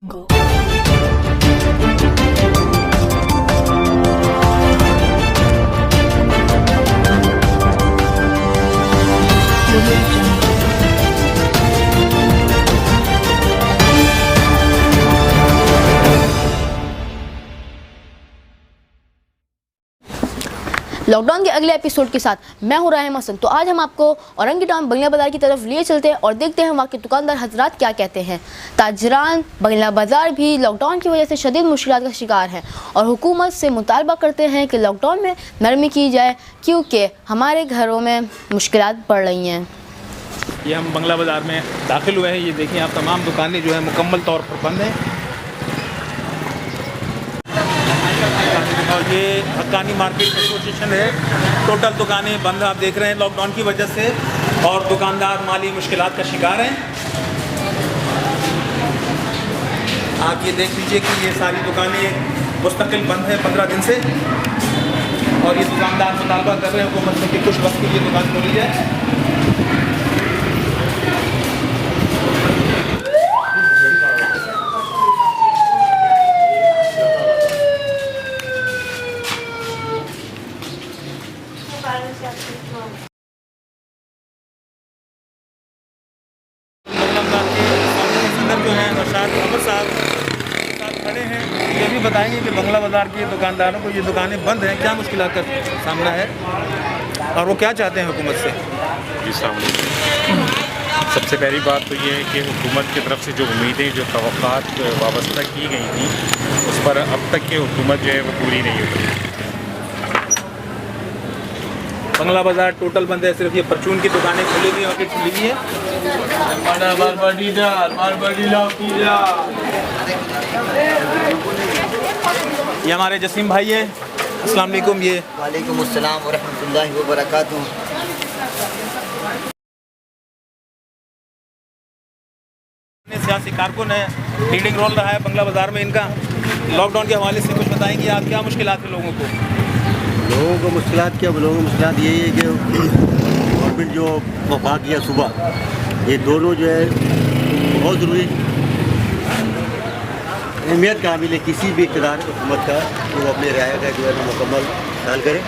Go. Lockdown के अगले episode के साथ मैं हूं राहिम हसन। तो आज हम आपको औरंगी टाउन बंगला बाज़ार की तरफ लिए चलते हैं और देखते हैं वहाँ के दुकानदार हजरात क्या कहते हैं। ताजरान बंगला बाज़ार भी लॉकडाउन की वजह से शदीद मुश्किलात का शिकार हैं और हुकूमत से मुतालबा करते हैं कि लॉकडाउन में नरमी की जाए क्योंकि हमारे घरों में मुश्किलात बढ़ रही हैं। ये हम बंगला बाज़ार में दाखिल हुए हैं। ये देखिए आप, तमाम दुकानें जो है मुकम्मल तौर पर बंद हैं और ये हक्कानी मार्केट एसोसिएशन है। टोटल दुकानें बंद आप देख रहे हैं लॉकडाउन की वजह से और दुकानदार माली मुश्किलात का शिकार हैं। आप ये देख लीजिए कि ये सारी दुकानें मुस्तकिल बंद हैं 15 दिन से और ये दुकानदार मुतालबा कर रहे हैं हुकूमत से कि कुछ वक्त के लिए दुकान खोली जाए। जो है नौशाद अहमद साहब साथ खड़े हैं, ये भी बताएंगे कि बंगला बाज़ार के दुकानदारों को ये दुकानें बंद हैं, क्या मुश्किलात का सामना है और वो क्या चाहते हैं हुकूमत से। जी सामने सबसे पहली बात तो ये है कि हुकूमत की तरफ से जो उम्मीदें, जो तवक्कात वाबस्ता की गई थी, उस पर अब तक की हुकूमत जो है वो पूरी नहीं हुई। बंगला बाज़ार टोटल बंद है, सिर्फ ये परचून की दुकानें खुली हुई और खुली हुई है। ये हमारे जसीम भाई है। अस्सलाम वालेकुम। ये वालेकुम अस्सलाम व रहमतुल्लाहि व बरकातुहू। सियासी कारकुन है, लीडिंग रोल रहा है बंगला बाज़ार में इनका। लॉकडाउन के हवाले से कुछ बताएंगे आप, क्या मुश्किलात है लोगों को? मुश्किलात क्या, लोगों की मुश्किलात यही है कि गवर्नमेंट जो वफाक या सुबह, ये दोनों जो है बहुत ज़रूरी अहमियत का हामिल है। किसी भी इक़्तिदार हुकूमत का वो अपने राय का जो है ना मुकम्मल ख्याल करे।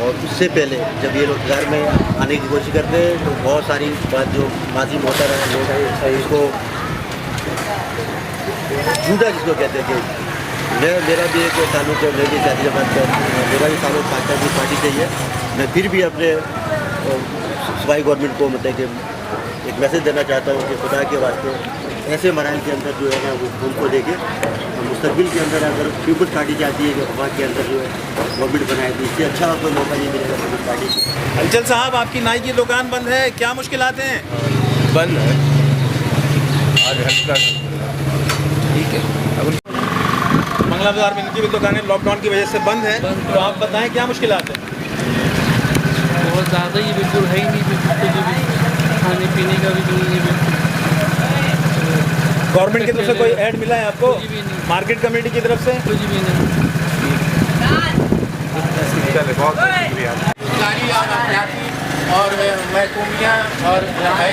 और उससे पहले जब ये लोग इक़्तिदार में आने की कोशिश करते हैं तो बहुत सारी बात जो माजी में होता रहा, लोग इसको झूठा जिसको कहते हैं कि मेरा भी एक ताल्लुक है, मैं भी शादी जमात का, मेरा भी ताल्लुक पाकिस्तान की पार्टी से ही है। मैं फिर भी अपने सूबाई गवर्नमेंट को मतलब कि एक मैसेज देना चाहता हूँ कि खुदा के वास्ते ऐसे मराइल के अंदर जो है ना वो उनको देखे। मुस्तकबिल के अंदर अगर पीपल्स पार्टी चाहती है कि वफा के अंदर जो है गवर्नमेंट बनाए तो इससे अच्छा कोई मौका नहीं मिलेगा पीपल्स पार्टी को। अंचल साहब, आपकी नाई की दुकान बंद है, क्या मुश्किलात हैं? बंद है आज हल्का। ठीक है। बंगला बाज़ार में इनकी भी दुकानें लॉकडाउन की वजह से बंद है, तो आप बताएं क्या मुश्किलात है? बहुत ज़्यादा ही बिल्कुल है ही नहीं, बिल्कुल भी खाने पीने का भी नहीं है बिल्कुल। गवर्नमेंट की तरफ से कोई ऐड मिला है आपको? कुछ भी नहीं। मार्केट कमेटी की तरफ से कुछ भी नहीं। और महकूमियाँ और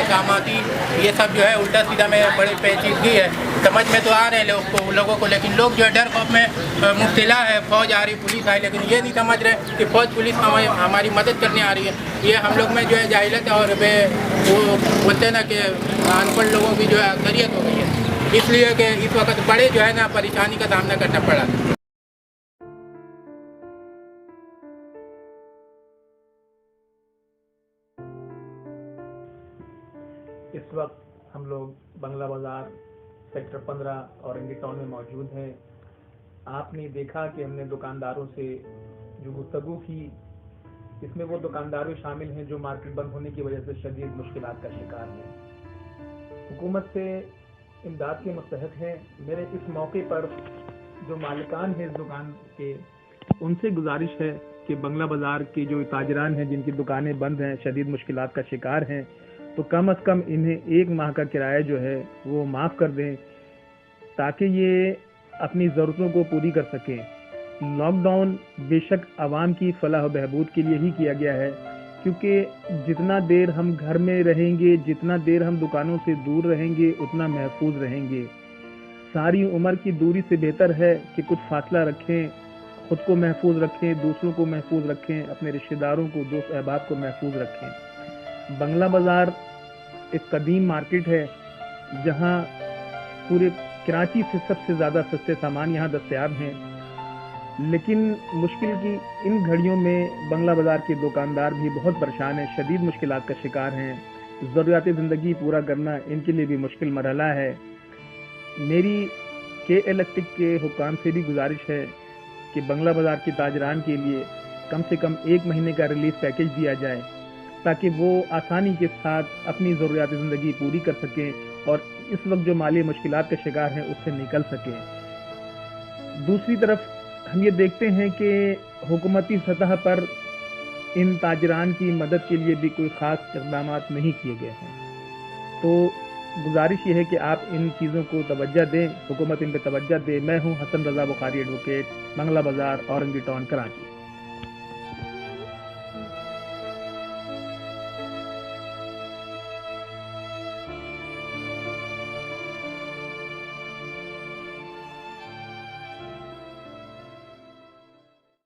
कामाती ये सब जो है उल्टा सीधा में बड़ी पेचीदगी है। समझ में तो आ रहे हैं लोगों को, लेकिन लोग जो है डर खौफ में मुब्तला है। फौज आ रही, पुलिस आई, लेकिन ये नहीं समझ रहे कि फौज पुलिस हमारी मदद करने आ रही है। ये हम लोग में जो है जाहिलत और वो बोलते हैं ना कि अनपढ़ लोगों की जो है अक्सरियत हो गई है, इसलिए कि इस वक्त बड़े जो है ना परेशानी का सामना करना पड़ा। इस वक्त हम लोग बंगला बाज़ार सेक्टर 15 औरंगी टाउन में मौजूद हैं। आपने देखा कि हमने दुकानदारों से जो गुफ्तगू की, इसमें वो दुकानदार भी शामिल हैं जो मार्केट बंद होने की वजह से शदीद मुश्किलात का शिकार हैं। हुकूमत से इमदाद के मुस्तहक हैं। मेरे इस मौके पर जो मालिकान हैं इस दुकान के, उनसे गुजारिश है कि बंगला बाज़ार के जो ताजरान हैं जिनकी दुकानें बंद हैं, शदीद मुश्किलात का शिकार हैं, तो कम अज़ कम इन्हें 1 माह का किराया जो है वो माफ़ कर दें ताकि ये अपनी ज़रूरतों को पूरी कर सकें। लॉकडाउन बेशक आवाम की फलाह व बहबूद के लिए ही किया गया है, क्योंकि जितना देर हम घर में रहेंगे, जितना देर हम दुकानों से दूर रहेंगे, उतना महफूज रहेंगे। सारी उम्र की दूरी से बेहतर है कि कुछ फासला रखें, खुद को महफूज रखें, दूसरों को महफूज रखें, अपने रिश्तेदारों को, दोस्त अहबाब को महफूज रखें। बंगला बाज़ार एक कदीम मार्केट है जहां पूरे कराची से सबसे ज़्यादा सस्ते सामान यहाँ दस्तयाब हैं, लेकिन मुश्किल की इन घड़ियों में बंगला बाज़ार के दुकानदार भी बहुत परेशान हैं, शदीद मुश्किलात का शिकार हैं। ज़रूरियात ज़िंदगी पूरा करना इनके लिए भी मुश्किल मरहला है। मेरी के इलेक्ट्रिक के हुक्काम से भी गुजारिश है कि बंगला बाज़ार के ताजरान के लिए कम से कम 1 महीने का रिलीफ पैकेज दिया जाए ताकि वो आसानी के साथ अपनी ज़रूरियात ज़िंदगी पूरी कर सकें और इस वक्त जो माली मुश्किलात का शिकार हैं उससे निकल सकें। दूसरी तरफ हम ये देखते हैं कि हुकूमती सतह पर इन ताजरान की मदद के लिए भी कोई ख़ास इक़दाम नहीं किए गए हैं। तो गुजारिश ये है कि आप इन चीज़ों को तवज्जो दें, हुकूमत इन पर तवज्जो दे। मैं हूँ हसन रज़ा बुखारी एडवोकेट, बंगला बाज़ार, औरंगी टाउन, कराची।